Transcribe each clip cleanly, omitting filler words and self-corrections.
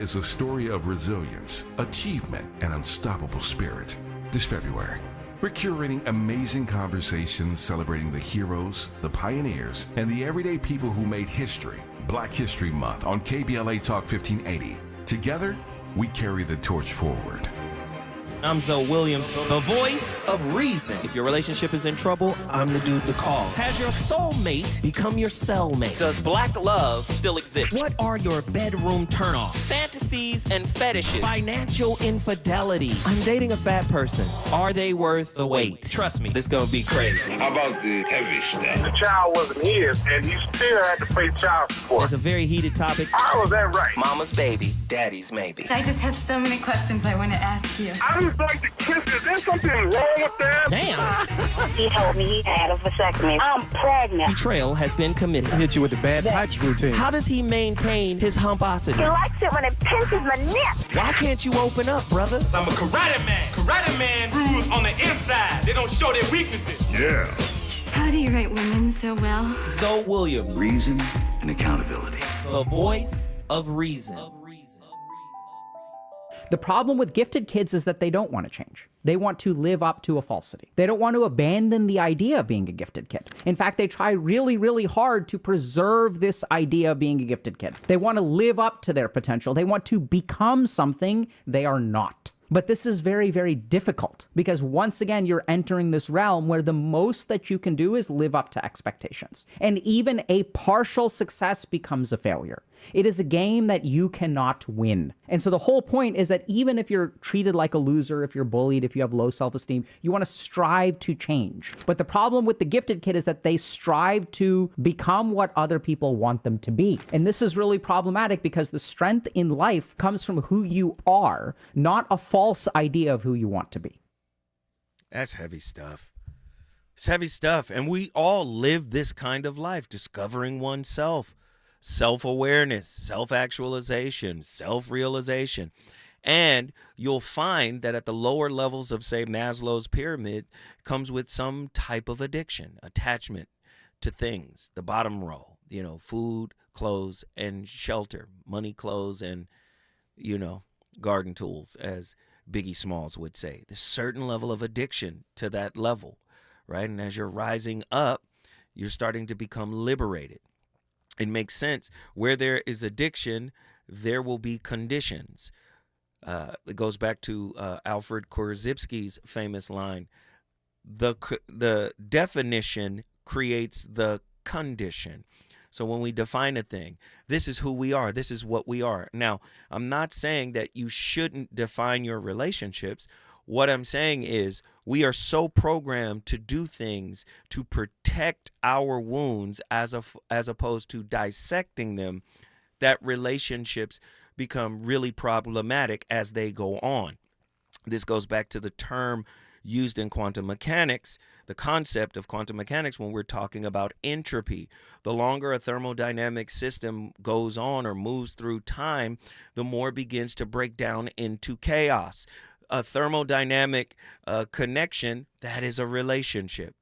is a story of resilience, achievement, and unstoppable spirit. This February, we're curating amazing conversations celebrating the heroes, the pioneers, and the everyday people who made history. Black History Month on KBLA Talk 1580. Together, we carry the torch forward. I'm Zoe Williams, the voice of reason. If your relationship is in trouble, I'm the dude to call. Has your soulmate become your cellmate? Does black love still exist? What are your bedroom turnoffs? Fantasies and fetishes. Financial infidelity. I'm dating a fat person. Are they worth the wait? Trust me, this gonna be crazy. How about the heavy stuff? The child wasn't his, and he still had to pay child support. It's a very heated topic. How was that right? Mama's baby, daddy's maybe. I just have so many questions I want to ask you. I just like to kiss. Is there something wrong with that? Damn. He told me he had a vasectomy. I'm pregnant. Betrayal has been committed. Hit you with the bad pipes routine. How does he maintain his humposity? He likes it when it pinches my neck. Why can't you open up, brother? I'm a karate man. Karate man rules on the inside. They don't show their weaknesses. Yeah. How do you write women so well? Zoe Williams, Reason and accountability. the voice of reason. The problem with gifted kids is that they don't want to change. They want to live up to a falsity. They don't want to abandon the idea of being a gifted kid. In fact, they try really, really hard to preserve this idea of being a gifted kid. They want to live up to their potential. They want to become something they are not. But this is very, very difficult because once again, you're entering this realm where the most that you can do is live up to expectations. And even a partial success becomes a failure. It is a game that you cannot win. And so the whole point is that even if you're treated like a loser, if you're bullied, if you have low self-esteem, you want to strive to change. But the problem with the gifted kid is that they strive to become what other people want them to be. And this is really problematic because the strength in life comes from who you are, not a false idea of who you want to be. That's heavy stuff. It's heavy stuff. And we all live this kind of life, discovering oneself. Self-awareness, self-actualization, self-realization. And you'll find that at the lower levels of, say, Maslow's pyramid comes with some type of addiction, attachment to things. The bottom row, food, clothes, and shelter, money, clothes, and, garden tools, as Biggie Smalls would say. There's a certain level of addiction to that level, right? And as you're rising up, you're starting to become liberated. It makes sense. Where there is addiction, there will be conditions. It goes back to Alfred Korzybski's famous line, the definition creates the condition. So when we define a thing, this is who we are. This is what we are. Now, I'm not saying that you shouldn't define your relationships. What I'm saying is we are so programmed to do things to protect our wounds as opposed to dissecting them that relationships become really problematic as they go on. This goes back to the term used in quantum mechanics, the concept of quantum mechanics when we're talking about entropy. The longer a thermodynamic system goes on or moves through time, the more it begins to break down into chaos. A thermodynamic connection, that is a relationship.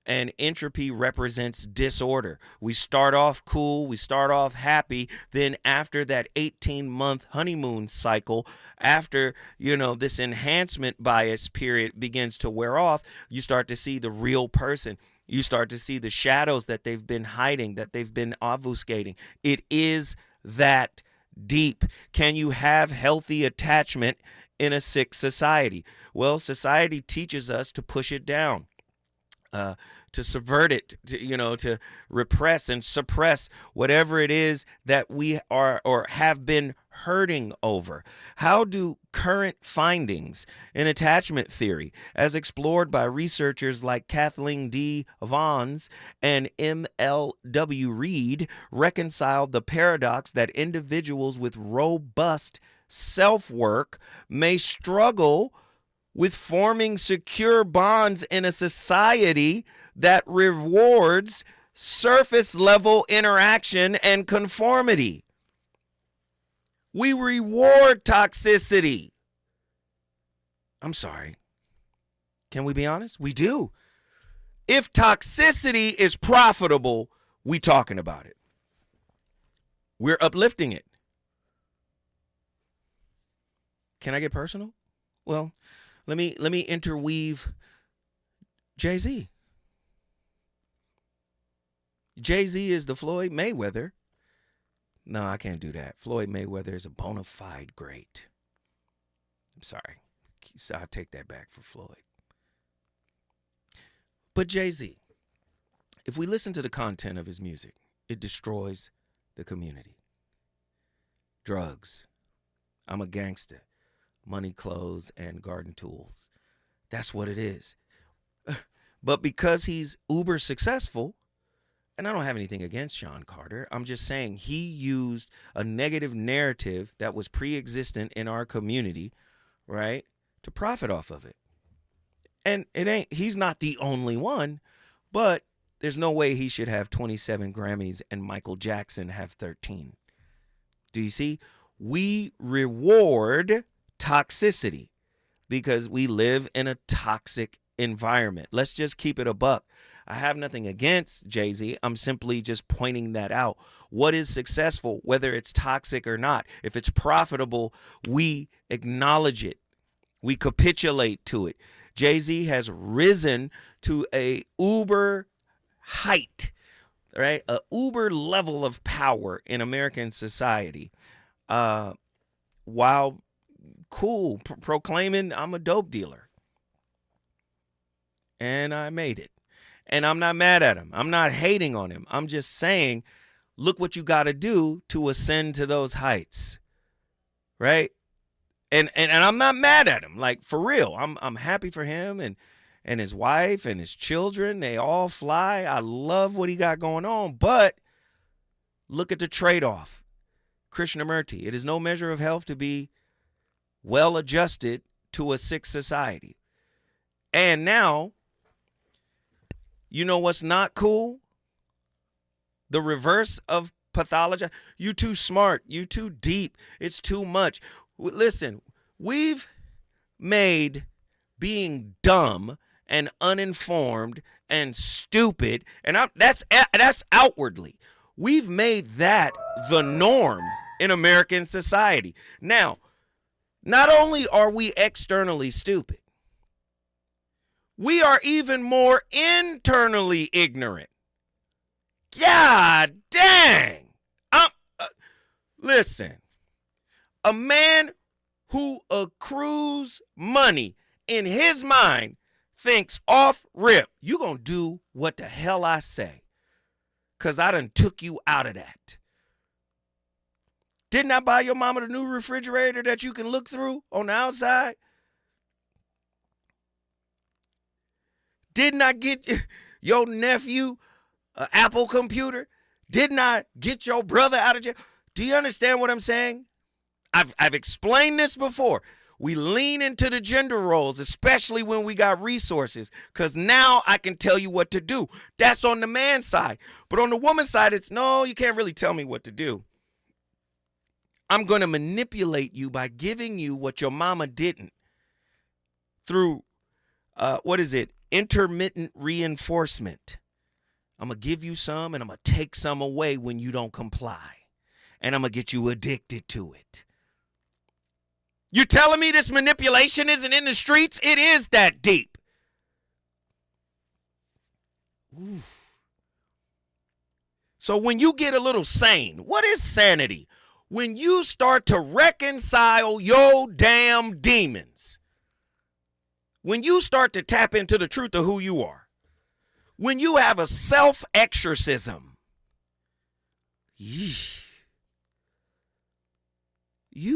And entropy represents disorder. We start off cool, we start off happy, then after that 18-month honeymoon cycle, after, this enhancement bias period begins to wear off, you start to see the real person. You start to see the shadows that they've been hiding, that they've been obfuscating. It is that deep. Can you have healthy attachment in a sick society? Well, society teaches us to push it down, to subvert it, to repress and suppress whatever it is that we are or have been hurting over. How do current findings in attachment theory, as explored by researchers like Kathleen D. Vons and M.L.W. Reid, reconcile the paradox that individuals with robust self-work may struggle with forming secure bonds in a society that rewards surface level interaction and conformity? We reward toxicity. I'm sorry. Can we be honest? We do. If toxicity is profitable, we talking about it. We're uplifting it. Can I get personal? Well, let me interweave Jay-Z. Jay-Z is the Floyd Mayweather. No, I can't do that. Floyd Mayweather is a bona fide great. I'm sorry. I'll take that back for Floyd. But Jay-Z, if we listen to the content of his music, it destroys the community. Drugs. I'm a gangster. Money, clothes, and garden tools. That's what it is. But because he's uber successful, and I don't have anything against Sean Carter, I'm just saying he used a negative narrative that was pre-existent in our community, right, to profit off of it. And he's not the only one, but there's no way he should have 27 Grammys and Michael Jackson have 13. Do you see? We reward toxicity because we live in a toxic environment. Let's just keep it a buck. I have nothing against Jay-Z. I'm simply just pointing that out. What is successful, whether it's toxic or not? If it's profitable, we acknowledge it. We capitulate to it. Jay-Z has risen to a uber height, right? A uber level of power in American society. While proclaiming I'm a dope dealer. And I made it. And I'm not mad at him. I'm not hating on him. I'm just saying, look what you got to do to ascend to those heights. Right? And I'm not mad at him. Like, for real. I'm happy for him and his wife and his children. They all fly. I love what he got going on. But look at the trade-off. Krishnamurti, it is no measure of health to be well adjusted to a sick society. And now, you know what's not cool? The reverse of pathology. You too smart. You too deep. It's too much. Listen, we've made being dumb and uninformed and stupid, and that's outwardly. We've made that the norm in American society. Now, not only are we externally stupid, we are even more internally ignorant. God dang. Listen, a man who accrues money in his mind thinks off rip, you gonna do what the hell I say, because I done took you out of that. Didn't I buy your mama the new refrigerator that you can look through on the outside? Didn't I get your nephew an Apple computer? Didn't I get your brother out of jail? Do you understand what I'm saying? I've explained this before. We lean into the gender roles, especially when we got resources, because now I can tell you what to do. That's on the man's side. But on the woman's side, it's no, you can't really tell me what to do. I'm going to manipulate you by giving you what your mama didn't through, intermittent reinforcement. I'm going to give you some and I'm going to take some away when you don't comply. And I'm going to get you addicted to it. You telling me this manipulation isn't in the streets? It is that deep. Oof. So when you get a little sane, what is sanity? When you start to reconcile your damn demons. When you start to tap into the truth of who you are. When you have a self-exorcism. You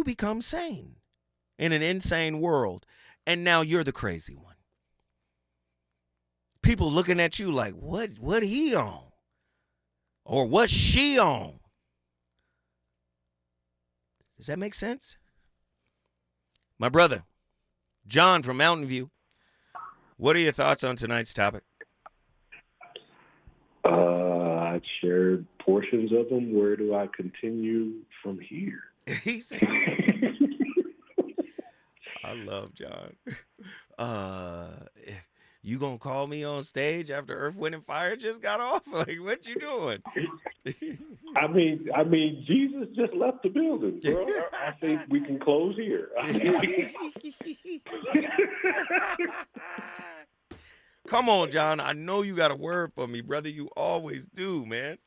become sane in an insane world. And now you're the crazy one. People looking at you like, what he on? Or what's she on? Does that make sense? My brother, John from Mountain View, what are your thoughts on tonight's topic? I shared portions of them. Where do I continue from here? He said, I love John. You gonna call me on stage after Earth, Wind, and Fire just got off? Like, what you doing? I mean, Jesus just left the building, bro. I think we can close here. Come on, John. I know you got a word for me, brother. You always do, man.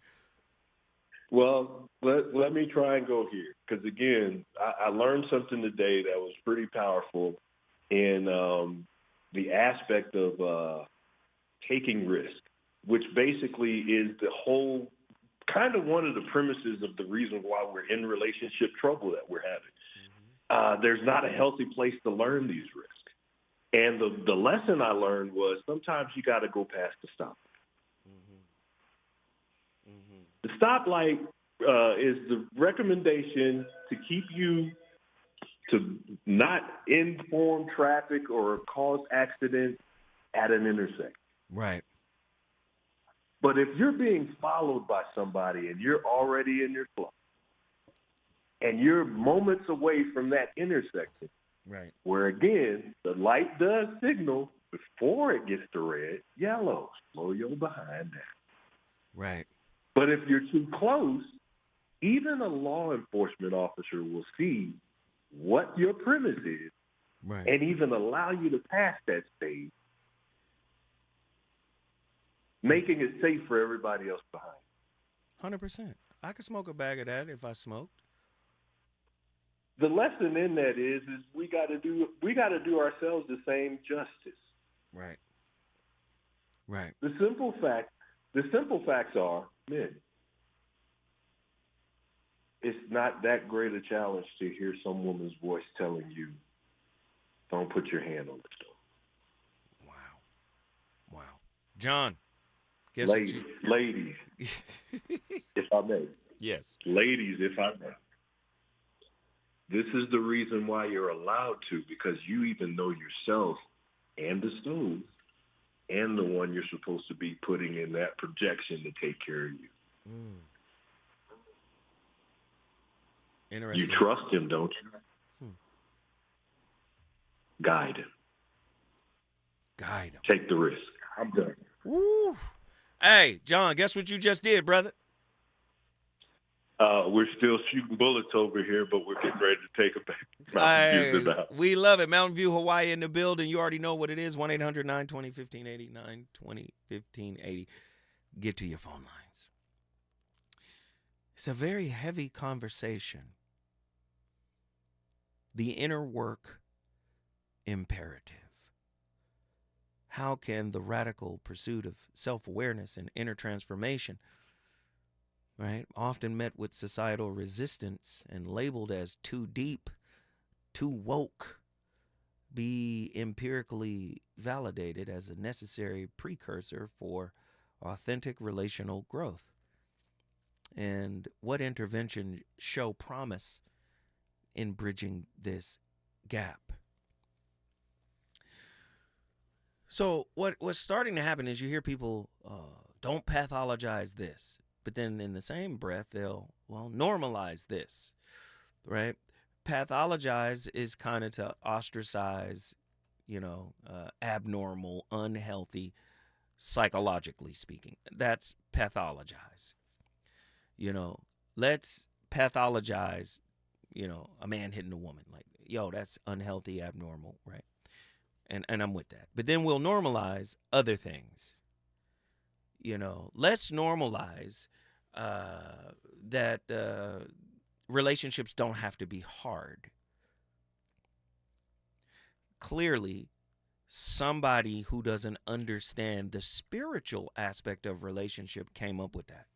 Well, let me try and go here. Because, again, I learned something today that was pretty powerful in the aspect of taking risk, which basically is the whole kind of one of the premises of the reason why we're in relationship trouble that we're having. There's not a healthy place to learn these risks. And the lesson I learned was sometimes you got to go past the stop. The stoplight is the recommendation to keep you to not inform traffic or cause accidents at an intersection. Right. But if you're being followed by somebody and you're already in your flow and you're moments away from that intersection, right, where, again, the light does signal before it gets to red, yellow, slow your behind down. Right. But if you're too close, even a law enforcement officer will see what your premise is, right, and even allow you to pass that stage, making it safe for everybody else behind. 100%. I could smoke a bag of that if I smoked. The lesson in that is we got to do ourselves the same justice. Right. Right. The simple facts are, men, it's not that great a challenge to hear some woman's voice telling you, don't put your hand on the stove. Wow. John, guess ladies, if I may. Yes. Ladies, if I may. This is the reason why you're allowed to, because you even know yourself and the stove and the one you're supposed to be putting in that projection to take care of you. Interesting. You trust him, don't you? Guide him. Take the risk. I'm done. Woo. Hey, John, guess what you just did, brother? We're still shooting bullets over here, but we're getting ready to take it back. Mountain View's in the house. We love it. Mountain View, Hawaii in the building. You already know what it is. 1-800-920-1580, 920-1580. Get to your phone lines. It's a very heavy conversation. The inner work imperative. How can the radical pursuit of self-awareness and inner transformation, right, often met with societal resistance and labeled as too deep, too woke, be empirically validated as a necessary precursor for authentic relational growth? And what intervention show promise in bridging this gap? So what's starting to happen is you hear people, don't pathologize this. But then in the same breath, they'll, normalize this, right? Pathologize is kind of to ostracize, abnormal, unhealthy, psychologically speaking. That's pathologize. Let's pathologize, a man hitting a woman. Like, that's unhealthy, abnormal, right? And I'm with that. But then we'll normalize other things. Let's normalize that relationships don't have to be hard. Clearly, somebody who doesn't understand the spiritual aspect of relationship came up with that.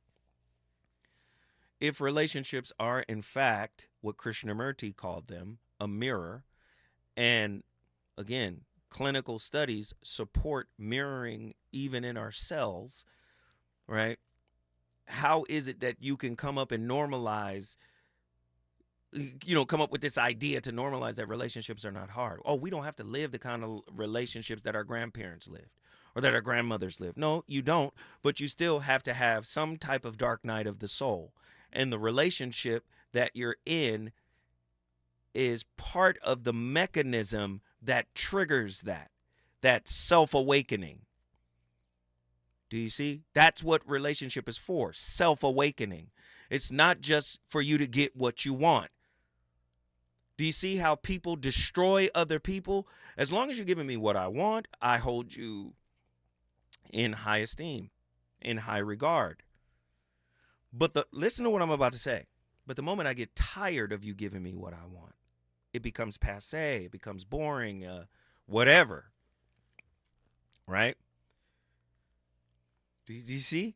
If relationships are, in fact, what Krishnamurti called them, a mirror, and again, clinical studies support mirroring even in our cells, right? How is it that you can come up and normalize, come up with this idea to normalize that relationships are not hard? Oh, we don't have to live the kind of relationships that our grandparents lived or that our grandmothers lived. No, you don't, but you still have to have some type of dark night of the soul. And the relationship that you're in is part of the mechanism that triggers that self-awakening. Do you see? That's what relationship is for, self-awakening. It's not just for you to get what you want. Do you see how people destroy other people? As long as you're giving me what I want, I hold you in high esteem, in high regard. But listen to what I'm about to say. But the moment I get tired of you giving me what I want, it becomes passé, it becomes boring, whatever. Right? Do you see?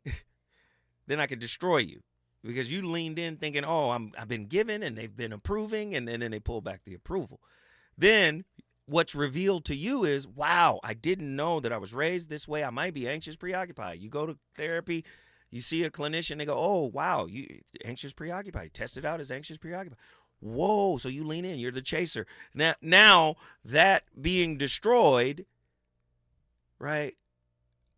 Then I could destroy you because you leaned in thinking, oh, I've been given and they've been approving, and then they pull back the approval. Then what's revealed to you is, wow, I didn't know that I was raised this way. I might be anxious, preoccupied. You go to therapy, you see a clinician, they go, oh, wow, you anxious, preoccupied. Test it out as anxious, preoccupied. Whoa, so you lean in. You're the chaser. Now that being destroyed, right,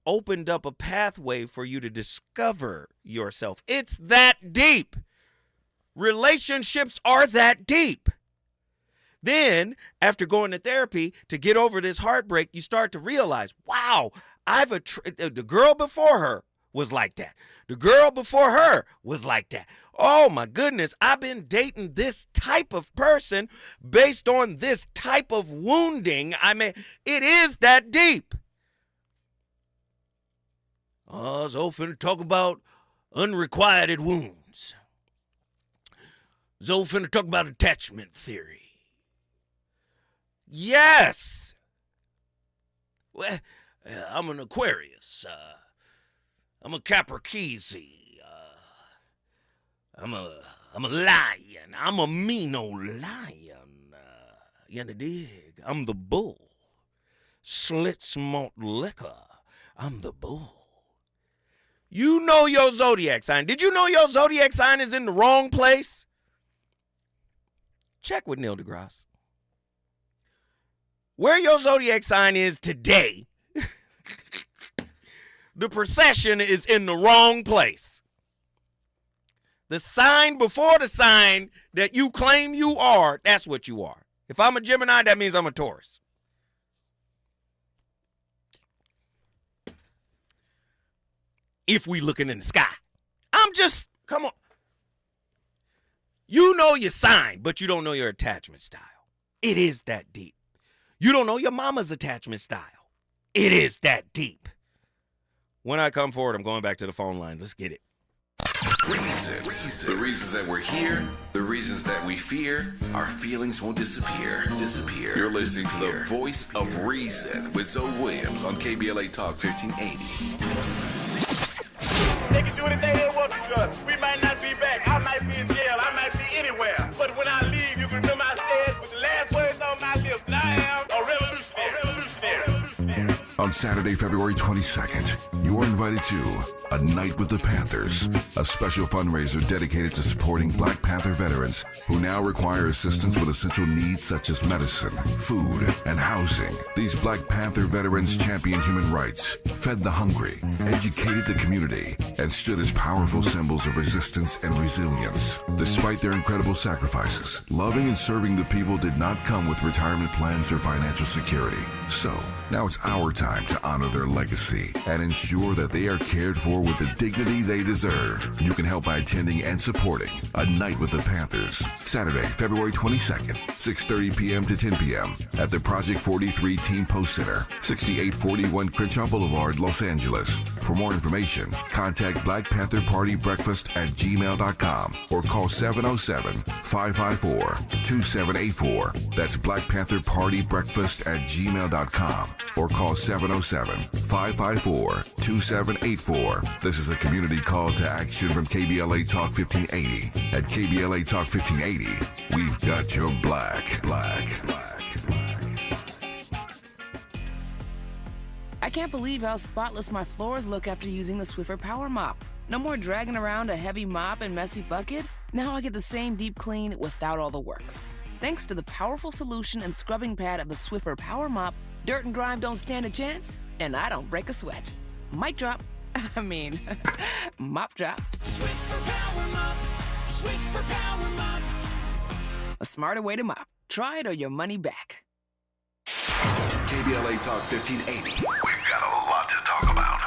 opened up a pathway for you to discover yourself. It's that deep. Relationships are that deep. Then, after going to therapy to get over this heartbreak, you start to realize, wow, the girl before her was like that. The girl before her was like that. Oh my goodness, I've been dating this type of person based on this type of wounding. I mean, it is that deep. So finna talk about unrequited wounds. So finna talk about attachment theory. Yes. Well, I'm an Aquarius. I'm a Capricorn. I'm a lion. I'm a mean old lion. You dig? I'm the bull. Slits malt liquor. I'm the bull. You know your zodiac sign. Did you know your zodiac sign is in the wrong place? Check with Neil deGrasse. Where your zodiac sign is today, the procession is in the wrong place. The sign before the sign that you claim you are, that's what you are. If I'm a Gemini, that means I'm a Taurus. If we looking in the sky. Come on. You know your sign, but you don't know your attachment style. It is that deep. You don't know your mama's attachment style. It is that deep. When I come forward, I'm going back to the phone line. Let's get it. Reasons. The reasons that we're here, the reasons that we fear, our feelings won't disappear. You're listening to the Voice of Reason with Zoe Williams on KBLA Talk 1580. They can do anything they want to us. We might not be back. I might be in jail. I might be anywhere. But when I leave, you can remember I said with the last words on my lips, I am a revolutionary. On Saturday, February 22nd, you are invited to A Night with the Panthers, a special fundraiser dedicated to supporting Black Panther veterans who now require assistance with essential needs such as medicine, food, and housing. These Black Panther veterans championed human rights, fed the hungry, educated the community, and stood as powerful symbols of resistance and resilience. Despite their incredible sacrifices, loving and serving the people did not come with retirement plans or financial security. So, now it's our time to honor their legacy and ensure that they are cared for with the dignity they deserve. You can help by attending and supporting A Night with the Panthers, Saturday, February 22nd, 6:30 p.m. to 10 p.m. at the Project 43 Team Post Center, 6841 Crenshaw Boulevard, Los Angeles. For more information, contact Black Panther Party Breakfast at gmail.com or call 707-554-2784. That's Black Panther Party Breakfast at gmail.com or call 707-554-2784. This is a community call to action from KBLA Talk 1580. At KBLA Talk 1580, we've got your black. I can't believe how spotless my floors look after using the Swiffer Power Mop. No more dragging around a heavy mop and messy bucket. Now I get the same deep clean without all the work. Thanks to the powerful solution and scrubbing pad of the Swiffer Power Mop, dirt and grime don't stand a chance, and I don't break a sweat. Mic drop. Mop drop. Swiffer Power Mop. Swiffer Power Mop. A smarter way to mop. Try it or your money back. KBLA Talk 1580. We've got a lot to talk about.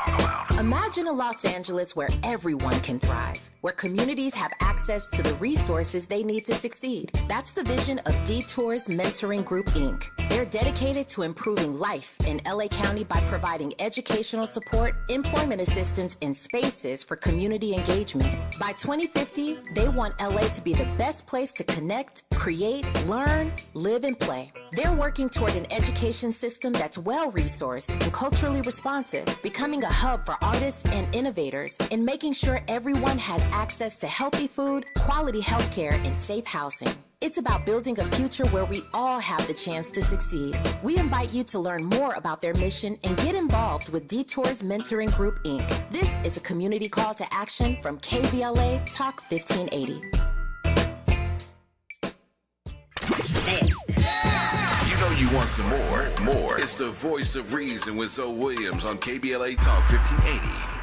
Imagine a Los Angeles where everyone can thrive, where communities have access to the resources they need to succeed. That's the vision of Detours Mentoring Group, Inc. They're dedicated to improving life in LA County by providing educational support, employment assistance, and spaces for community engagement. By 2050, they want LA to be the best place to connect, create, learn, live, and play. They're working toward an education system that's well-resourced and culturally responsive, becoming a hub for artists and innovators, and making sure everyone has access to healthy food, quality healthcare, and safe housing. It's about building a future where we all have the chance to succeed. We invite you to learn more about their mission and get involved with Detours Mentoring Group, Inc. This is a community call to action from KBLA Talk 1580. You know you want some more. It's the voice of reason with Zoe Williams on KBLA Talk 1580.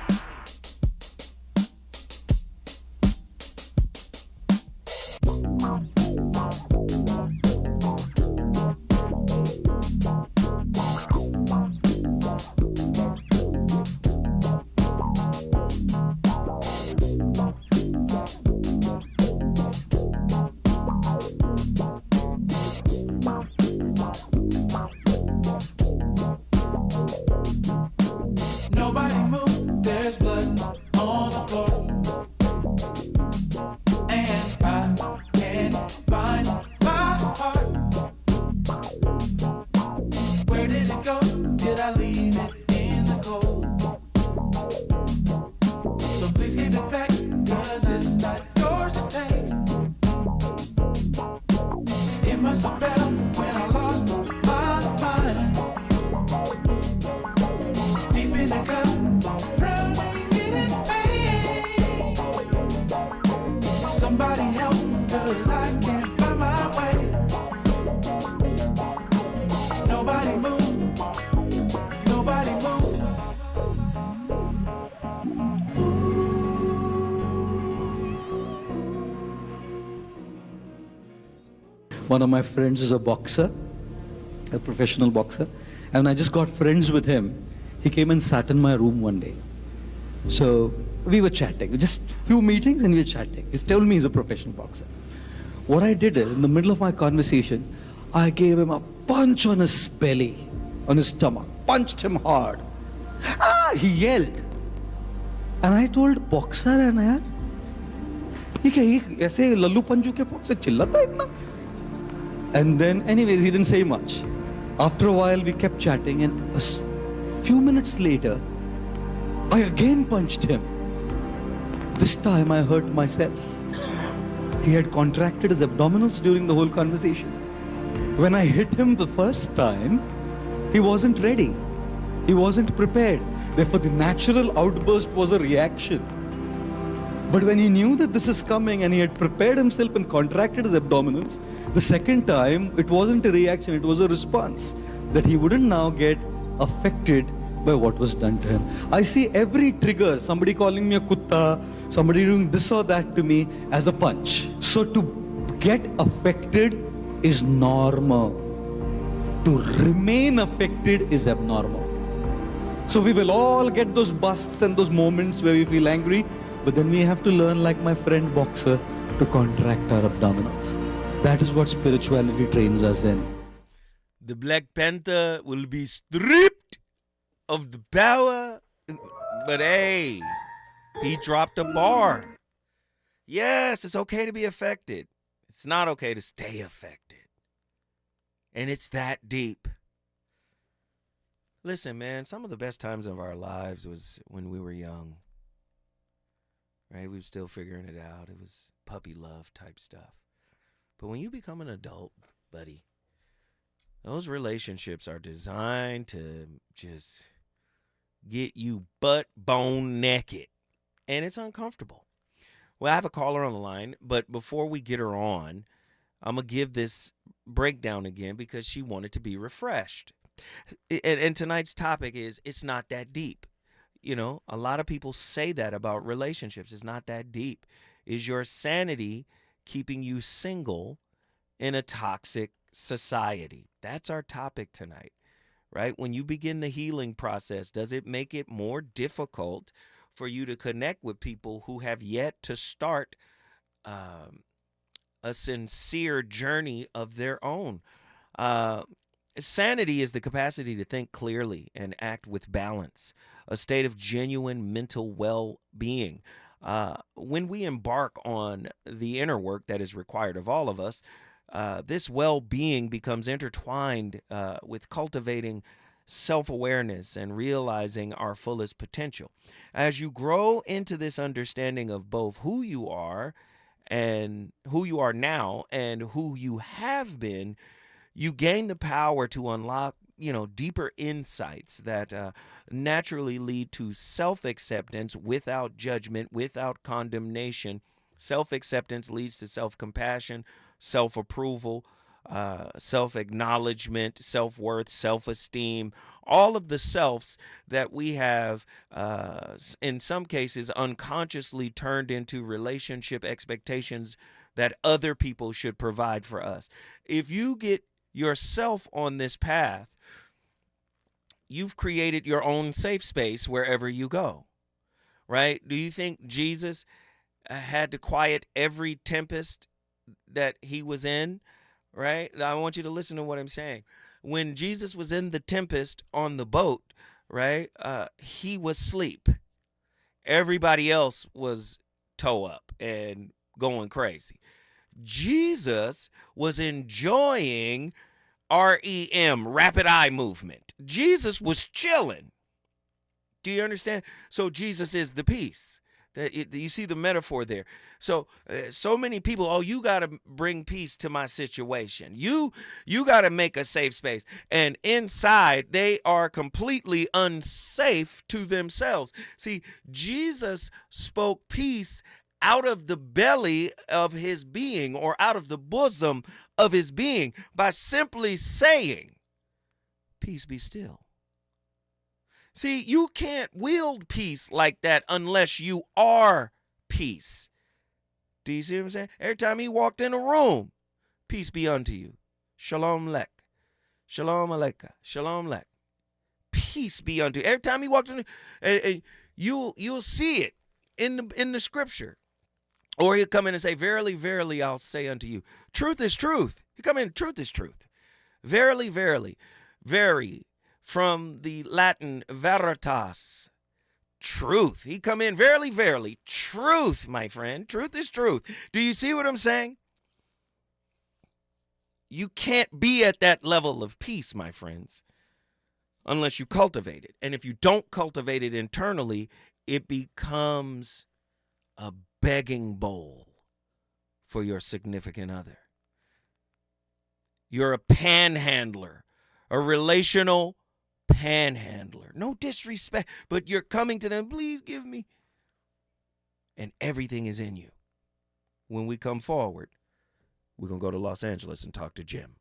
Nobody move, there's blood on the floor. And I can't find my heart. Where did it go? Did I leave it in the cold? So please give it back, 'cause it's not yours to take. It must have fell when I lost my mind. Deep in the cup, drowning in pain. Somebody help, 'cause I can't find my way. Nobody move, nobody move. One of my friends is a boxer, a professional boxer, and I just got friends with him. He came and sat in my room one day. So we were chatting, just few meetings and we were chatting. He told me he's a professional boxer. What I did is, in the middle of my conversation, I gave him a punch on his belly, on his stomach, punched him hard. Ah, he yelled. And I told, boxer है ना यार, ये क्या ये ऐसे लल्लू पंजू के pox से चिल्लाता है इतना? And then, anyways, he didn't say much. After a while, we kept chatting, and few minutes later, I again punched him. This time I hurt myself. He had contracted his abdominals during the whole conversation. When I hit him the first time, he wasn't ready. He wasn't prepared. Therefore, the natural outburst was a reaction. But when he knew that this is coming and he had prepared himself and contracted his abdominals, the second time, it wasn't a reaction, it was a response. That he wouldn't now get affected by what was done to him. I see every trigger, somebody calling me a kutta, somebody doing this or that to me, as a punch. So to get affected is normal. To remain affected is abnormal. So we will all get those busts and those moments where we feel angry, but then we have to learn, like my friend boxer, to contract our abdominals. That is what spirituality trains us in. The Black Panther will be stripped of the power, but hey, he dropped a bar. Yes, it's okay to be affected. It's not okay to stay affected. And it's that deep. Listen, man, some of the best times of our lives was when we were young. Right? We were still figuring it out. It was puppy love type stuff. But when you become an adult, buddy, those relationships are designed to just get you butt bone naked. And it's uncomfortable. Well, I have a caller on the line, but before we get her on, I'm going to give this breakdown again because she wanted to be refreshed. And tonight's topic is, it's not that deep. You know, a lot of people say that about relationships. It's not that deep. Is your sanity keeping you single in a toxic society? That's our topic tonight, right? When you begin the healing process, does it make it more difficult for you to connect with people who have yet to start a sincere journey of their own? Sanity is the capacity to think clearly and act with balance, a state of genuine mental well-being. When we embark on the inner work that is required of all of us, this well-being becomes intertwined with cultivating self-awareness and realizing our fullest potential. As you grow into this understanding of both who you are now and who you have been, you gain the power to unlock, deeper insights that naturally lead to self-acceptance without judgment, without condemnation. Self-acceptance leads to self-compassion, self-approval, self-acknowledgement, self-worth, self-esteem, all of the selves that we have, in some cases, unconsciously turned into relationship expectations that other people should provide for us. If you get yourself on this path, you've created your own safe space wherever you go, right? Do you think Jesus had to quiet every tempest that he was in, right? I want you to listen to what I'm saying. When Jesus was in the tempest on the boat, right, he was asleep. Everybody else was toe up and going crazy. Jesus was enjoying REM, rapid eye movement. Jesus was chilling. Do you understand? So Jesus is the peace. You see the metaphor there. So many people, you got to bring peace to my situation. You got to make a safe space. And inside, they are completely unsafe to themselves. See, Jesus spoke peace out of the belly of his being, or out of the bosom of his being, by simply saying, "Peace be still." See, you can't wield peace like that unless you are peace. Do you see what I'm saying? Every time he walked in a room, "Peace be unto you. Shalom lek. Shalom aleika. Shalom lek. Peace be unto you." Every time he walked in, and you'll see it in the scripture. Or he'll come in and say, "Verily, verily, I'll say unto you." Truth is truth. He come in, truth is truth. Verily, verily, very, from the Latin veritas, truth. He come in, verily, verily, truth, my friend. Truth is truth. Do you see what I'm saying? You can't be at that level of peace, my friends, unless you cultivate it. And if you don't cultivate it internally, it becomes a begging bowl for your significant other. You're a panhandler, a relational panhandler. No disrespect, but you're coming to them, "Please give me." And everything is in you. When we come forward, we're going to go to Los Angeles and talk to Jim.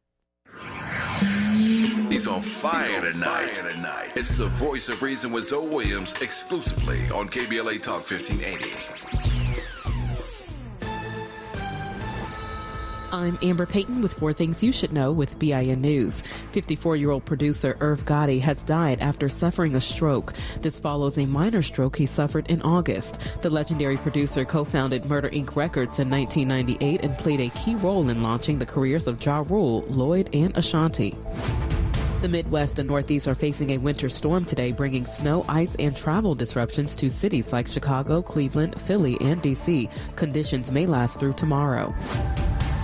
He's on fire tonight. It's the Voice of Reason with Zoe Williams, exclusively on KBLA Talk 1580. I'm Amber Payton with 4 Things You Should Know with BIN News. 54-year-old producer Irv Gotti has died after suffering a stroke. This follows a minor stroke he suffered in August. The legendary producer co-founded Murder Inc. Records in 1998 and played a key role in launching the careers of Ja Rule, Lloyd, and Ashanti. The Midwest and Northeast are facing a winter storm today, bringing snow, ice, and travel disruptions to cities like Chicago, Cleveland, Philly, and D.C. Conditions may last through tomorrow.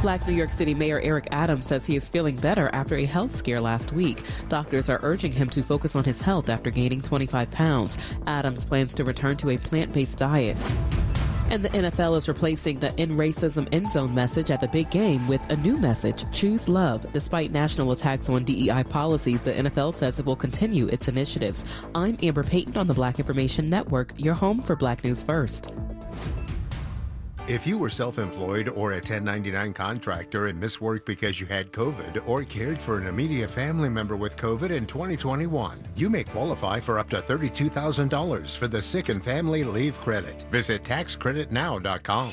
Black New York City Mayor Eric Adams says he is feeling better after a health scare last week. Doctors are urging him to focus on his health after gaining 25 pounds. Adams plans to return to a plant-based diet. And the NFL is replacing the "End Racism End Zone" message at the big game with a new message, "Choose Love." Despite national attacks on DEI policies, the NFL says it will continue its initiatives. I'm Amber Payton on the Black Information Network, your home for Black News First. If you were self-employed or a 1099 contractor and missed work because you had COVID or cared for an immediate family member with COVID in 2021, you may qualify for up to $32,000 for the Sick and Family Leave Credit. Visit taxcreditnow.com.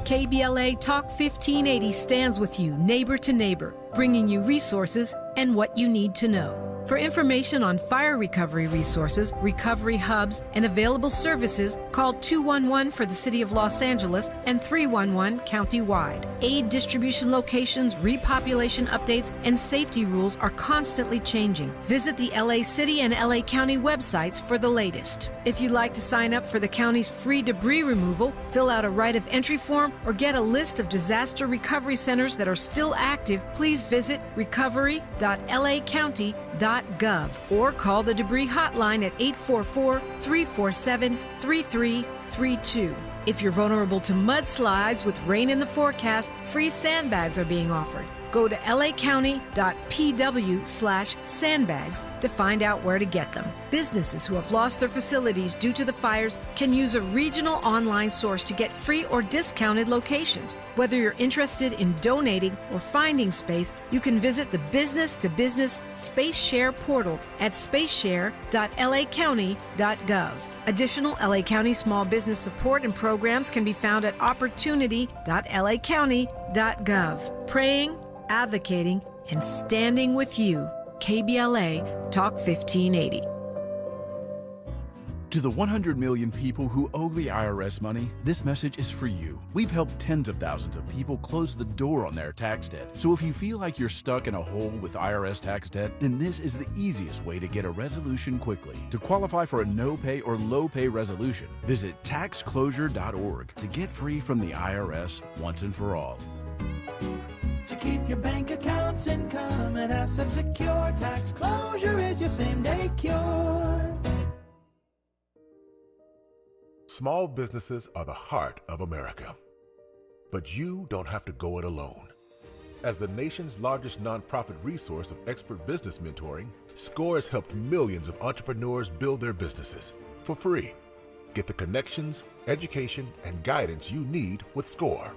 KBLA Talk 1580 stands with you neighbor to neighbor, bringing you resources and what you need to know. For information on fire recovery resources, recovery hubs, and available services, call 211 for the City of Los Angeles and 311 countywide. Aid distribution locations, repopulation updates, and safety rules are constantly changing. Visit the LA City and LA County websites for the latest. If you'd like to sign up for the county's free debris removal, fill out a right of entry form, or get a list of disaster recovery centers that are still active, please visit recovery.lacounty.gov or call the debris hotline at 844-347-3332. If you're vulnerable to mudslides with rain in the forecast, free sandbags are being offered. Go to lacounty.pw/sandbags to find out where to get them. Businesses who have lost their facilities due to the fires can use a regional online source to get free or discounted locations. Whether you're interested in donating or finding space, you can visit the business-to-business Space Share portal at spaceshare.lacounty.gov. Additional LA County small business support and programs can be found at opportunity.lacounty.gov. Praying, advocating, and standing with you. KBLA Talk 1580. To the 100 million people who owe the IRS money, this message is for you. We've helped tens of thousands of people close the door on their tax debt. So if you feel like you're stuck in a hole with IRS tax debt, then this is the easiest way to get a resolution quickly. To qualify for a no-pay or low-pay resolution, visit taxclosure.org to get free from the IRS once and for all. To keep your bank accounts, income, and assets secure, tax closure is your same-day cure. Small businesses are the heart of America. But you don't have to go it alone. As the nation's largest nonprofit resource of expert business mentoring, SCORE has helped millions of entrepreneurs build their businesses for free. Get the connections, education, and guidance you need with SCORE.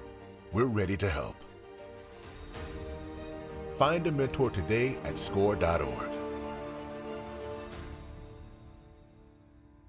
We're ready to help. Find a mentor today at score.org.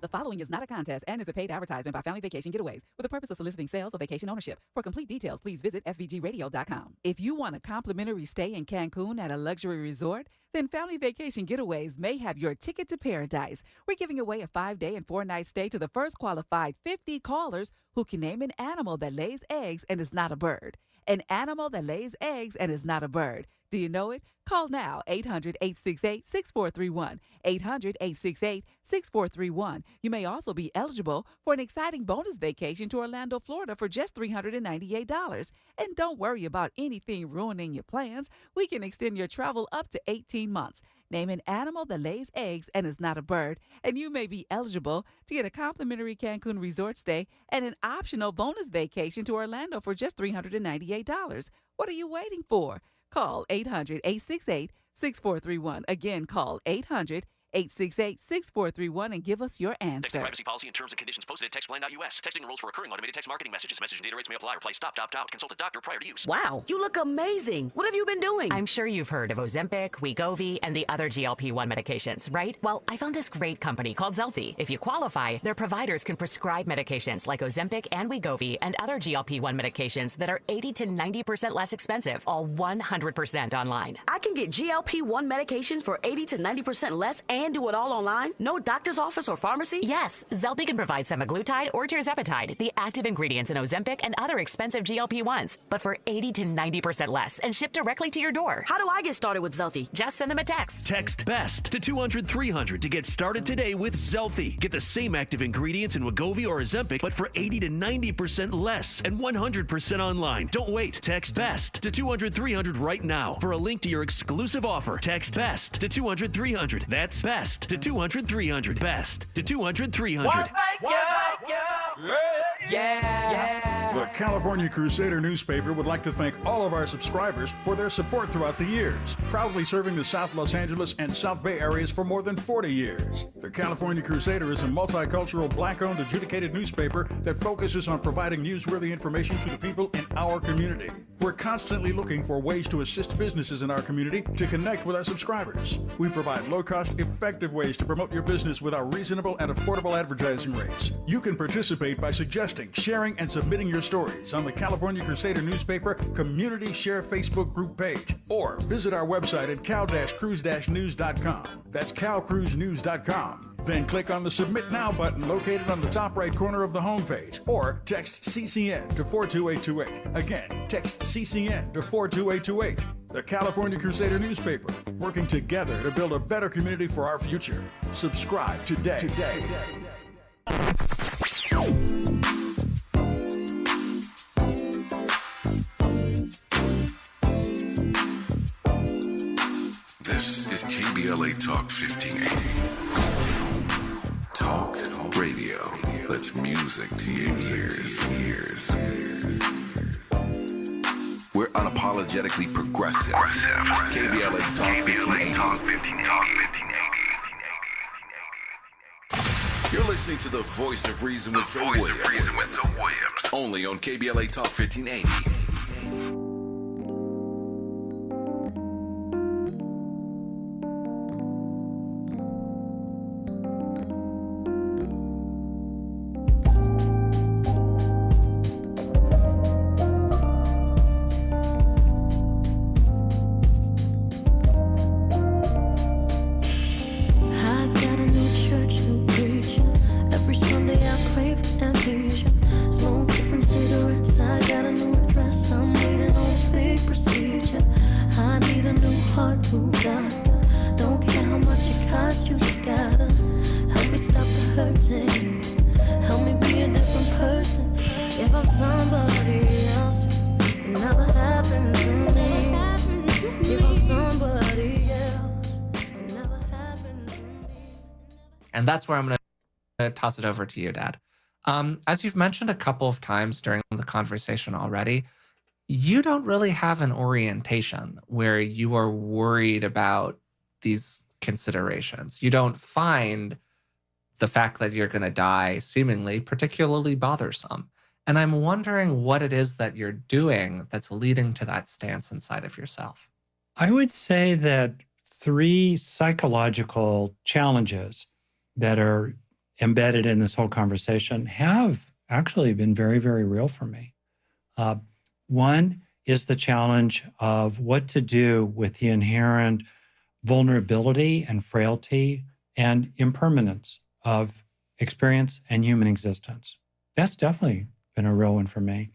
The following is not a contest and is a paid advertisement by Family Vacation Getaways with the purpose of soliciting sales or vacation ownership. For complete details, please visit fvgradio.com. If you want a complimentary stay in Cancun at a luxury resort, then Family Vacation Getaways may have your ticket to paradise. We're giving away a 5-day and 4-night stay to the first qualified 50 callers who can name an animal that lays eggs and is not a bird. An animal that lays eggs and is not a bird. Do you know it? Call now, 800-868-6431, 800-868-6431. You may also be eligible for an exciting bonus vacation to Orlando, Florida for just $398. And don't worry about anything ruining your plans. We can extend your travel up to 18 months. Name an animal that lays eggs and is not a bird, and you may be eligible to get a complimentary Cancun resort stay and an optional bonus vacation to Orlando for just $398. What are you waiting for? Call 800-868-6431. Again, call 800-868-6431 and give us your answer. Text privacy policy and terms and conditions posted at textplan.us. Texting rules for recurring automated text marketing messages. Message and data rates may apply. Reply stop, opt out. Consult a doctor prior to use. Wow, you look amazing. What have you been doing? I'm sure you've heard of Ozempic, Wegovy, and the other GLP-1 medications, right? Well, I found this great company called Zelfie. If you qualify, their providers can prescribe medications like Ozempic and Wegovy and other GLP-1 medications that are 80 to 90% less expensive, all 100% online. I can get GLP-1 medications for 80 to 90% less and do it all online? No doctor's office or pharmacy? Yes, Zelfie can provide semaglutide or tirzepatide, the active ingredients in Ozempic and other expensive GLP-1s, but for 80 to 90% less and shipped directly to your door. How do I get started with Zelfie? Just send them a text. Text BEST to 200-300 to get started today with Zelfie. Get the same active ingredients in Wegovy or Ozempic, but for 80 to 90% less and 100% online. Don't wait. Text BEST to 200-300 right now for a link to your exclusive offer. Text BEST to 200-300. That's BEST to 200-300. BEST to 200-300. The California Crusader newspaper would like to thank all of our subscribers for their support throughout the years, proudly serving the South Los Angeles and South Bay areas for more than 40 years. The California Crusader is a multicultural, black-owned, adjudicated newspaper that focuses on providing newsworthy information to the people in our community. We're constantly looking for ways to assist businesses in our community to connect with our subscribers. We provide low-cost, effective ways to promote your business with our reasonable and affordable advertising rates. You can participate by suggesting, sharing, and submitting your stories on the California Crusader newspaper Community Share Facebook group page, or visit our website at cal-cruise-news.com. That's calcruisenews.com. Then click on the Submit Now button located on the top right corner of the homepage, or text CCN to 42828. Again, text CCN to 42828. The California Crusader newspaper, working together to build a better community for our future. Subscribe today. This is KBLA Talk 1580. Talk radio. That's music to your ears. We're unapologetically progressive. KBLA Talk 1580. You're listening to the voice of reason with Zoe Williams. Only on KBLA Talk 1580. And that's where I'm going to toss it over to you, Dad. As you've mentioned a couple of times during the conversation already, you don't really have an orientation where you are worried about these considerations. You don't find the fact that you're going to die seemingly particularly bothersome. And I'm wondering what it is that you're doing that's leading to that stance inside of yourself. I would say that 3 psychological challenges that are embedded in this whole conversation have actually been very, very real for me. One is the challenge of what to do with the inherent vulnerability and frailty and impermanence of experience and human existence. That's definitely been a real one for me.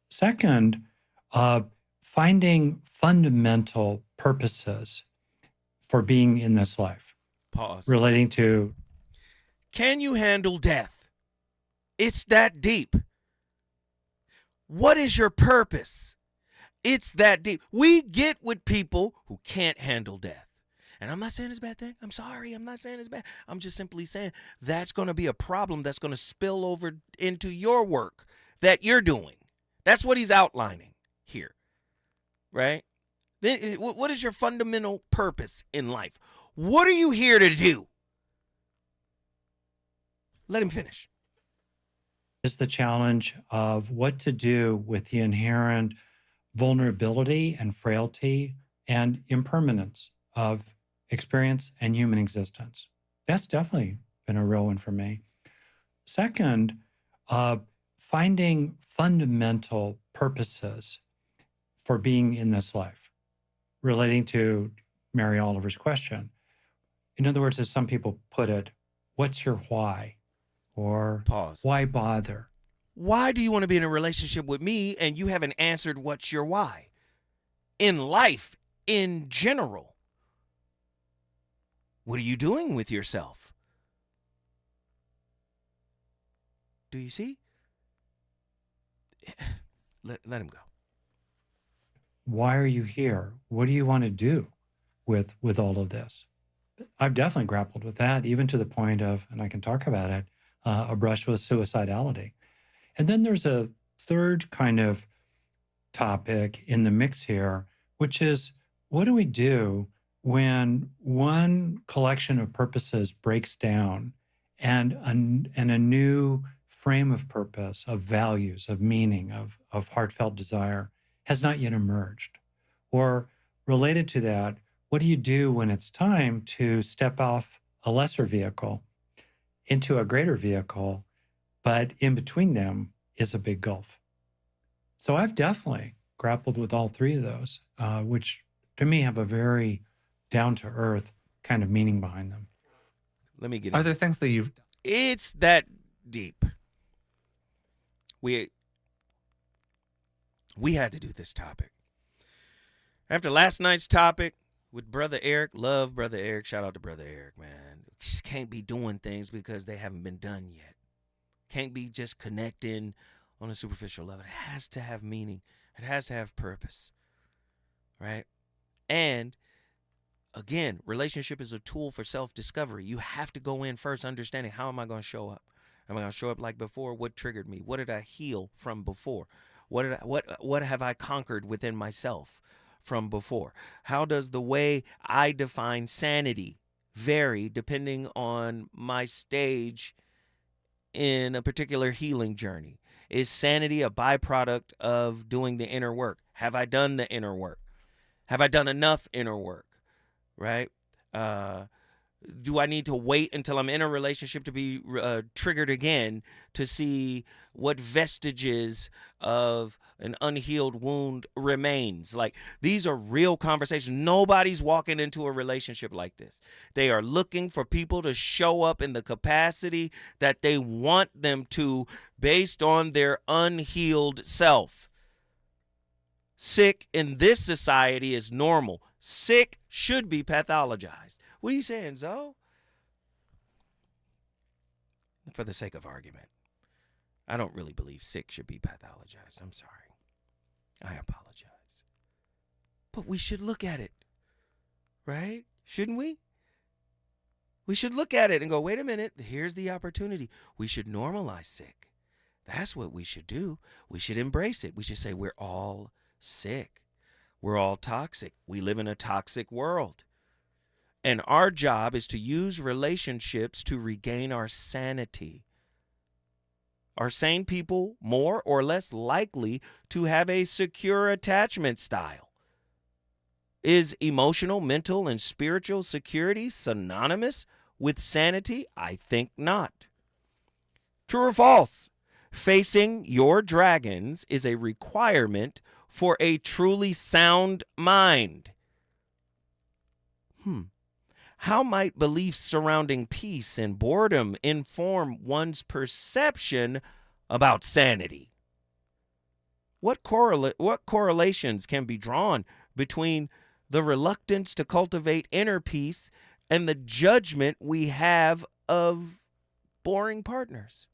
Second, finding fundamental purposes for being in this life. Pause. Relating to, can you handle death? It's that deep. What is your purpose? It's that deep. We get with people who can't handle death. And I'm not saying it's a bad thing. I'm sorry. I'm not saying it's bad. I'm just simply saying that's going to be a problem that's going to spill over into your work that you're doing. That's what he's outlining here, right? Then what is your fundamental purpose in life? What are you here to do? Let him finish. Is the challenge of what to do with the inherent vulnerability and frailty and impermanence of experience and human existence. That's definitely been a real one for me. Second, finding fundamental purposes for being in this life, relating to Mary Oliver's question. In other words, as some people put it, what's your why? Or pause. Why bother? Why do you want to be in a relationship with me and you haven't answered what's your why? In life, in general. What are you doing with yourself? Do you see? Let him go. Why are you here? What do you want to do with all of this? I've definitely grappled with that, even to the point of, and I can talk about it, a brush with suicidality. And then there's a third kind of topic in the mix here, which is what do we do when one collection of purposes breaks down and a new frame of purpose, of values, of meaning, of heartfelt desire has not yet emerged. Or related to that, what do you do when it's time to step off a lesser vehicle into a greater vehicle, but in between them is a big gulf? So I've definitely grappled with all three of those, which to me have a very down-to-earth kind of meaning behind them. Let me get Are there things that you've... It's that deep. We had to do this topic. After last night's topic with Brother Eric, love Brother Eric. Shout out to Brother Eric, man. Just can't be doing things because they haven't been done yet. Can't be just connecting on a superficial level. It has to have meaning. It has to have purpose, right? And again, relationship is a tool for self-discovery. You have to go in first understanding, how am I going to show up? Am I going to show up like before? What triggered me? What did I heal from before? What have I conquered within myself from before? How does the way I define sanity vary depending on my stage in a particular healing journey? Is sanity a byproduct of doing the inner work? Have I done the inner work? Have I done enough inner work? Right? Do I need to wait until I'm in a relationship to be triggered again to see what vestiges of an unhealed wound remains? Like, these are real conversations. Nobody's walking into a relationship like this. They are looking for people to show up in the capacity that they want them to based on their unhealed self. Sick in this society is normal. Sick should be pathologized. What are you saying, Zoe? For the sake of argument, I don't really believe sick should be pathologized. I'm sorry. I apologize. But we should look at it, right? Shouldn't we? We should look at it and go, wait a minute, here's the opportunity. We should normalize sick. That's what we should do. We should embrace it. We should say we're all sick. We're all toxic. We live in a toxic world. And our job is to use relationships to regain our sanity. Are sane people more or less likely to have a secure attachment style? Is emotional, mental, and spiritual security synonymous with sanity? I think not. True or false? Facing your dragons is a requirement for a truly sound mind. How might beliefs surrounding peace and boredom inform one's perception about sanity? What correlations can be drawn between the reluctance to cultivate inner peace and the judgment we have of boring partners?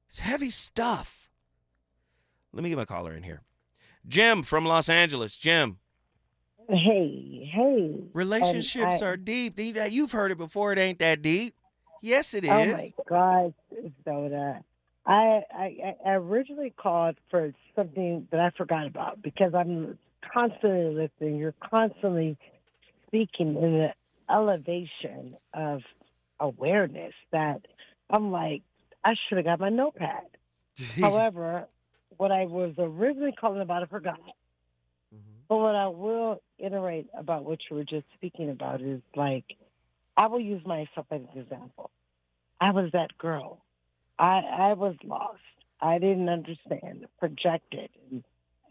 It's heavy stuff. Let me get my caller in here. Jim from Los Angeles. Jim. Hey. Relationships are deep. You've heard it before. It ain't that deep. Yes, it is. Oh, my God, Soda. I originally called for something that I forgot about because I'm constantly listening. You're constantly speaking in the elevation of awareness that I'm like, I should have got my notepad. However, what I was originally calling about, I forgot. But what I will iterate about what you were just speaking about is, like, I will use myself as an example. I was that girl. I was lost. I didn't understand, projected,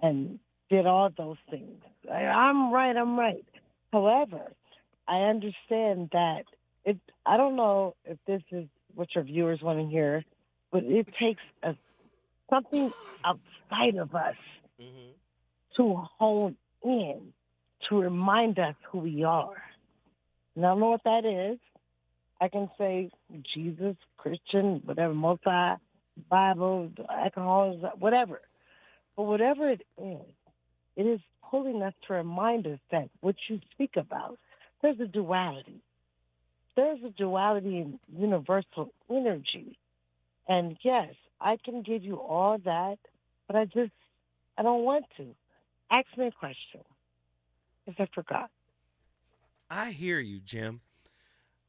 and did all those things. I'm right. However, I understand that I don't know if this is what your viewers want to hear, but it takes something outside of us to hone in, to remind us who we are. And I don't know what that is. I can say Jesus, Christian, whatever, multi-Bible, alcohol, whatever. But whatever it is pulling us to remind us that what you speak about, there's a duality. There's a duality in universal energy. And yes, I can give you all that, but I don't want to. Ask me a question, because I forgot. I hear you, Jim.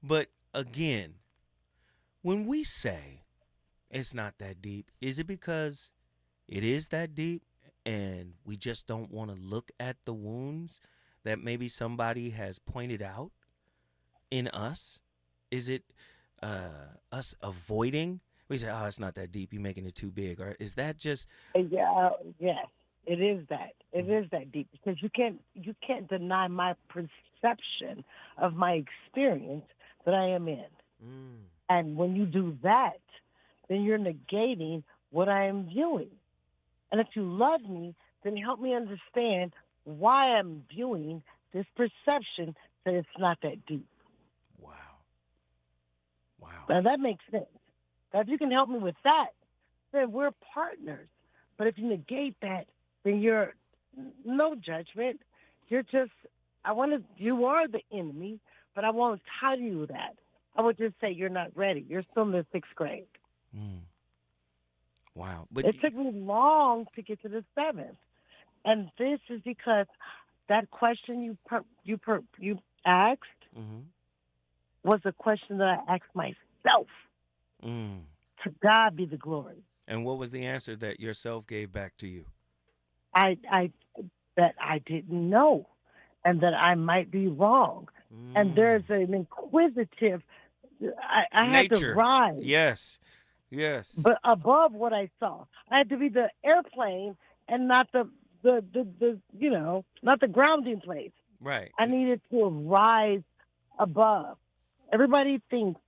But again, when we say it's not that deep, is it because it is that deep and we just don't want to look at the wounds that maybe somebody has pointed out in us? Is it us avoiding? We say, oh, it's not that deep. You're making it too big. Or is that just... Yes, it is that. It is that deep, because you can't deny my perception of my experience that I am in. And when you do that, then you're negating what I am viewing. And if you love me, then help me understand why I'm viewing this perception that it's not that deep. Wow. Now, that makes sense. Now, if you can help me with that, then we're partners. But if you negate that, then you're no judgment. You're just, you are the enemy, but I won't tell you that. I would just say you're not ready. You're still in the 6th grade. Wow. But it took me long to get to the 7th. And this is because that question you asked was a question that I asked myself. To God be the glory. And what was the answer that yourself gave back to you? That I didn't know, and that I might be wrong. And there's an inquisitive. I had to rise. Yes. But above what I saw, I had to be the airplane and not the not the grounding place. Right. I needed to rise above. Everybody thinks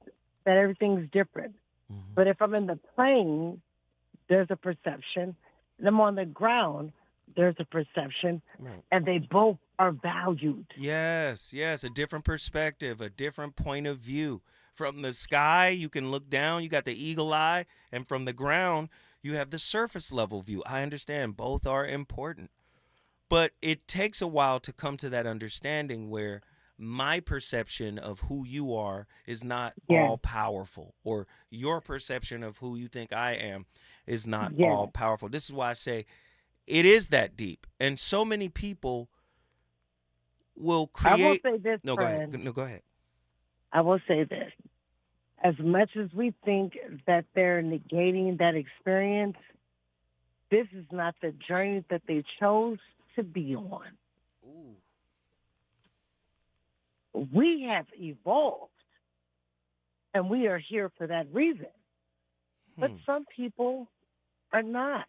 that everything's different. But if I'm in the plane, there's a perception. And I'm on the ground, there's a perception. Right. And they both are valued. Yes, a different perspective, a different point of view. From the sky, you can look down, you got the eagle eye, and from the ground, you have the surface level view. I understand both are important. But it takes a while to come to that understanding where my perception of who you are is not all powerful, or your perception of who you think I am is not all powerful. This is why I say it is that deep. And so many people will create... I will say this, No, friend. go ahead. No, go ahead. I will say this. As much as we think that they're negating that experience, this is not the journey that they chose to be on. Ooh. We have evolved, and we are here for that reason. But some people are not.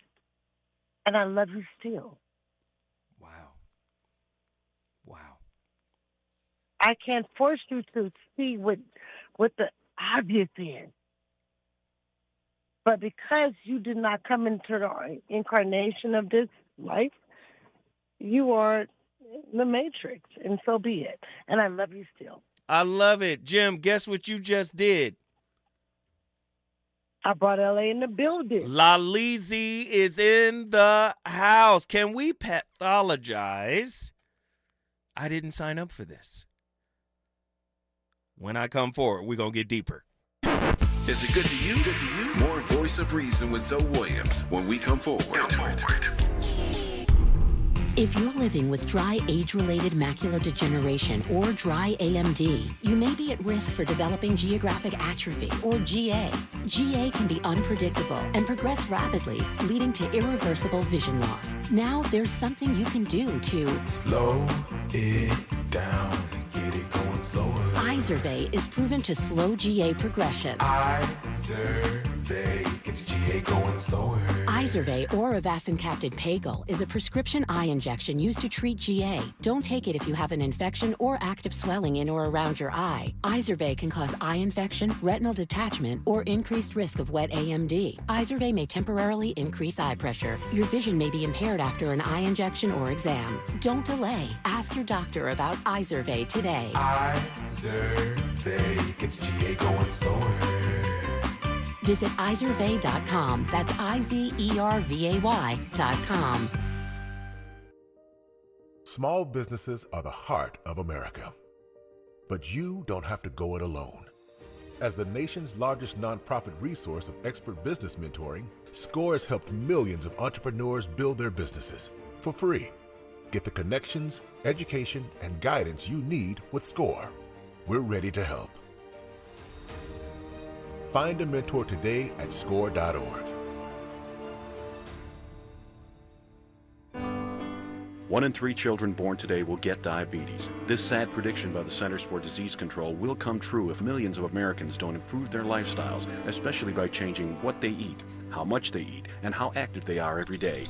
And I love you still. Wow. I can't force you to see what the obvious is. But because you did not come into the incarnation of this life, you are the Matrix, and so be it. And I love you still. I love it. Jim, guess what you just did? I brought LA in the building. La Lizzie is in the house. Can we pathologize? I didn't sign up for this. When I come forward, we're going to get deeper. Is it good to you? More Voice of Reason with Zoe Williams when we come forward. If you're living with dry age-related macular degeneration or dry AMD, you may be at risk for developing geographic atrophy or GA. GA can be unpredictable and progress rapidly, leading to irreversible vision loss. Now there's something you can do to slow it down and get it going slower. Izervay is proven to slow GA progression. Izervay gets GA going slower. Izervay or avacincaptad pagel is a prescription eye injection used to treat GA. Don't take it if you have an infection or active swelling in or around your eye. Izervay can cause eye infection, retinal detachment, or increased risk of wet AMD. Izervay may temporarily increase eye pressure. Your vision may be impaired after an eye injection or exam. Don't delay. Ask your doctor about Izervay today. Izervay gets GA going slower. Visit Izervay.com. That's IZERVAY.com. Small businesses are the heart of America. But you don't have to go it alone. As the nation's largest nonprofit resource of expert business mentoring, SCORE has helped millions of entrepreneurs build their businesses for free. Get the connections, education, and guidance you need with SCORE. We're ready to help. Find a mentor today at score.org. 1 in 3 children born today will get diabetes. This sad prediction by the Centers for Disease Control will come true if millions of Americans don't improve their lifestyles, especially by changing what they eat, how much they eat, and how active they are every day.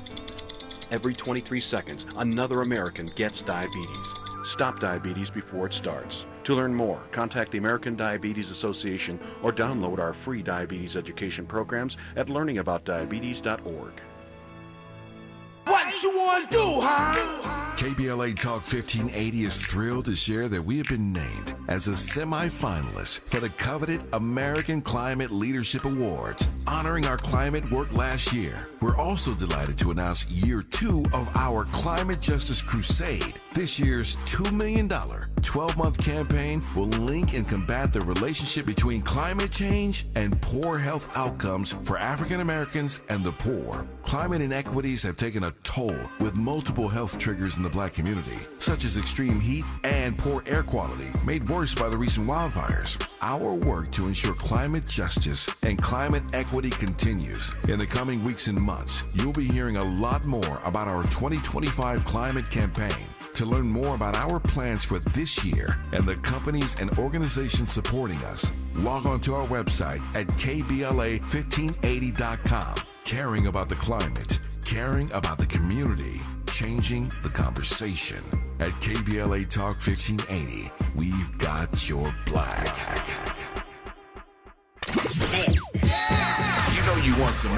Every 23 seconds, another American gets diabetes. Stop diabetes before it starts. To learn more, contact the American Diabetes Association or download our free diabetes education programs at learningaboutdiabetes.org. What you want to do, huh? KBLA Talk 1580 is thrilled to share that we have been named as a semi-finalist for the coveted American Climate Leadership Awards, honoring our climate work last year. We're also delighted to announce year 2 of our Climate Justice Crusade. This year's $2 million 12-month campaign will link and combat the relationship between climate change and poor health outcomes for African Americans and the poor. Climate inequities have taken a toll with multiple health triggers in the Black community, such as extreme heat and poor air quality, made worse by the recent wildfires. Our work to ensure climate justice and climate equity continues. In the coming weeks and months, you'll be hearing a lot more about our 2025 climate campaign. To learn more about our plans for this year and the companies and organizations supporting us, log on to our website at kbla1580.com. Caring about the climate, caring about the community, changing the conversation. At KBLA Talk 1580, we've got your black. You know you want some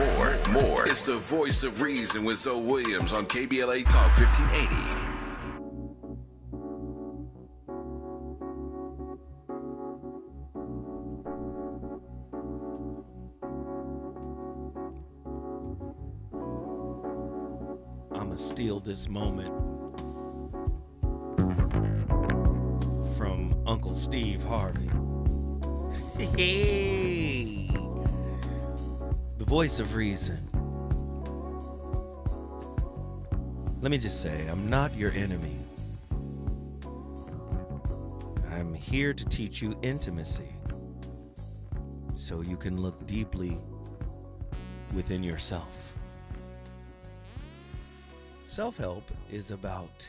more. It's the voice of reason with Zoe Williams on KBLA Talk 1580. Steal this moment from Uncle Steve Harvey. Hey, the voice of reason. Let me just say, I'm not your enemy. I'm here to teach you intimacy so you can look deeply within yourself. Self-help is about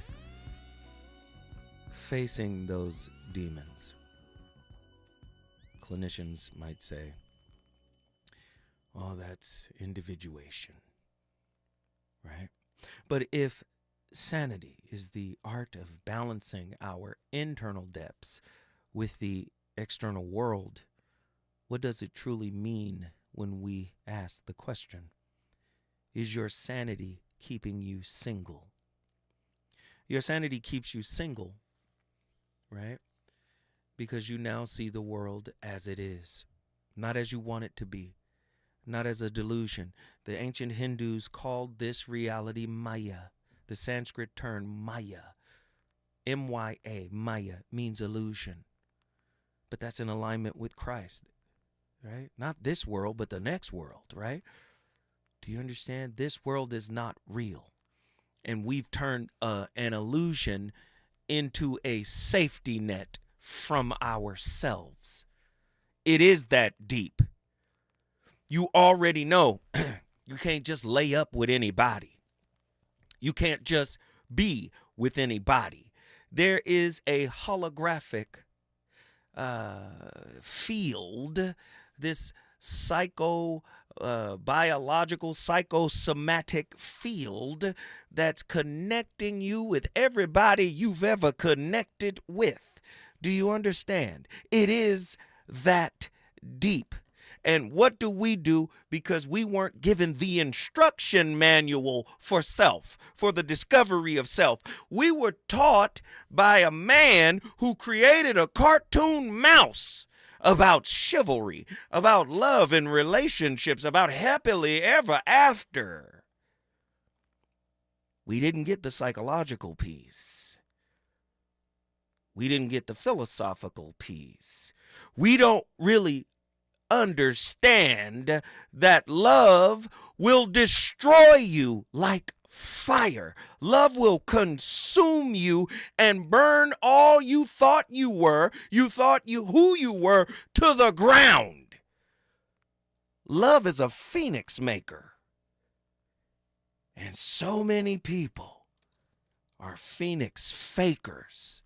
facing those demons. Clinicians might say, oh, that's individuation, right? But if sanity is the art of balancing our internal depths with the external world, what does it truly mean when we ask the question, is your sanity keeping you single? Your sanity keeps you single, right? Because you now see the world as it is, not as you want it to be, not as a delusion. The ancient Hindus called this reality Maya. The Sanskrit term Maya, M-Y-A, Maya, means illusion. But that's in alignment with Christ, right? Not this world, but the next world, right? Do you understand? This world is not real. And we've turned an illusion into a safety net from ourselves. It is that deep. You already know you can't just lay up with anybody. You can't just be with anybody. There is a holographic field, this biological, psychosomatic field that's connecting you with everybody you've ever connected with. Do you understand? It is that deep. And what do we do? Because we weren't given the instruction manual for self, for the discovery of self. We were taught by a man who created a cartoon mouse about chivalry, about love and relationships, about happily ever after. We didn't get the psychological piece. We didn't get the philosophical piece. We don't really understand that love will destroy you like fire. Love will consume you and burn all you thought you were, who you were, to the ground. Love is a phoenix maker. And so many people are phoenix fakers.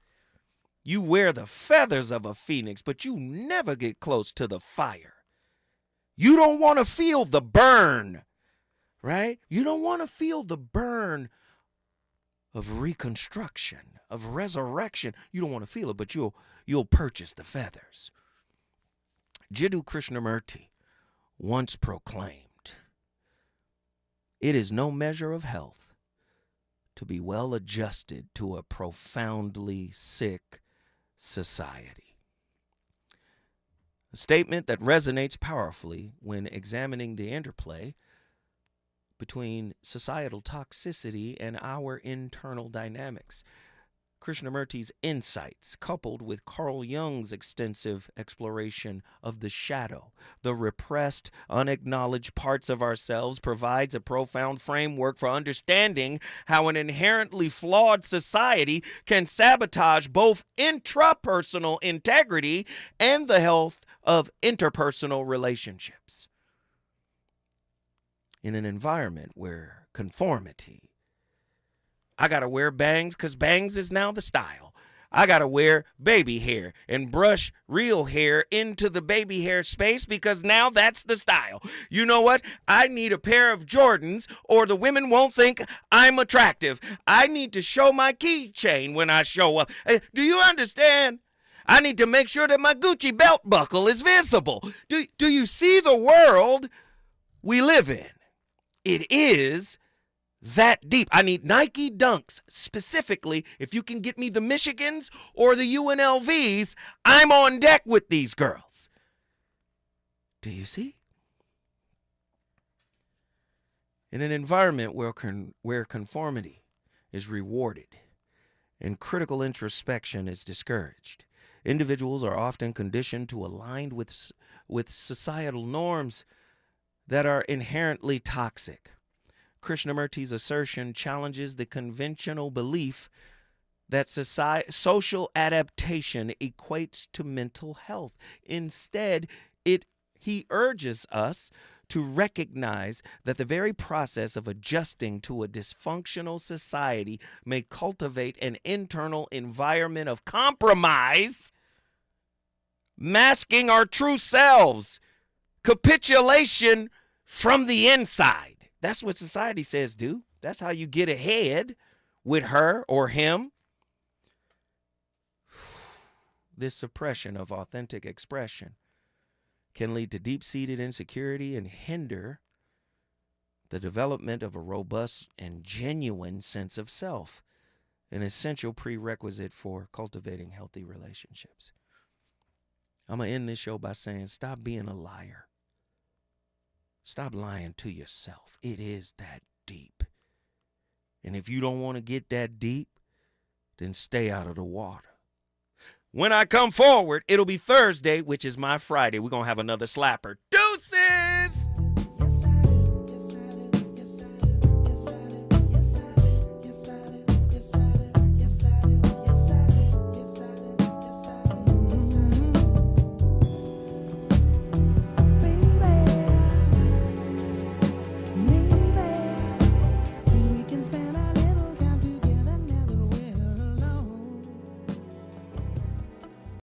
You wear the feathers of a phoenix, but you never get close to the fire. You don't want to feel the burn, right? You don't want to feel the burn of reconstruction, of resurrection. You don't want to feel it, but you'll purchase the feathers. Jiddu Krishnamurti once proclaimed, "It is no measure of health to be well adjusted to a profoundly sick society." A statement that resonates powerfully when examining the interplay between societal toxicity and our internal dynamics. Krishnamurti's insights, coupled with Carl Jung's extensive exploration of the shadow, the repressed, unacknowledged parts of ourselves, provides a profound framework for understanding how an inherently flawed society can sabotage both intrapersonal integrity and the health of interpersonal relationships. In an environment where conformity, I got to wear bangs because bangs is now the style. I got to wear baby hair and brush real hair into the baby hair space because now that's the style. You know what? I need a pair of Jordans or the women won't think I'm attractive. I need to show my keychain when I show up. Do you understand? I need to make sure that my Gucci belt buckle is visible. Do you see the world we live in? It is that deep. I need Nike Dunks specifically. If you can get me the Michigans or the UNLVs, I'm on deck with these girls. Do you see? In an environment where conformity is rewarded and critical introspection is discouraged, individuals are often conditioned to align with societal norms that are inherently toxic. Krishnamurti's assertion challenges the conventional belief that social adaptation equates to mental health. Instead, he urges us to recognize that the very process of adjusting to a dysfunctional society may cultivate an internal environment of compromise, masking our true selves, capitulation from the inside. That's what society says, do. That's how you get ahead with her or him. This suppression of authentic expression can lead to deep-seated insecurity and hinder the development of a robust and genuine sense of self, an essential prerequisite for cultivating healthy relationships. I'm going to end this show by saying, stop being a liar. Stop lying to yourself. It is that deep. And if you don't want to get that deep, then stay out of the water. When I come forward, it'll be Thursday, which is my Friday. We're going to have another slapper. Do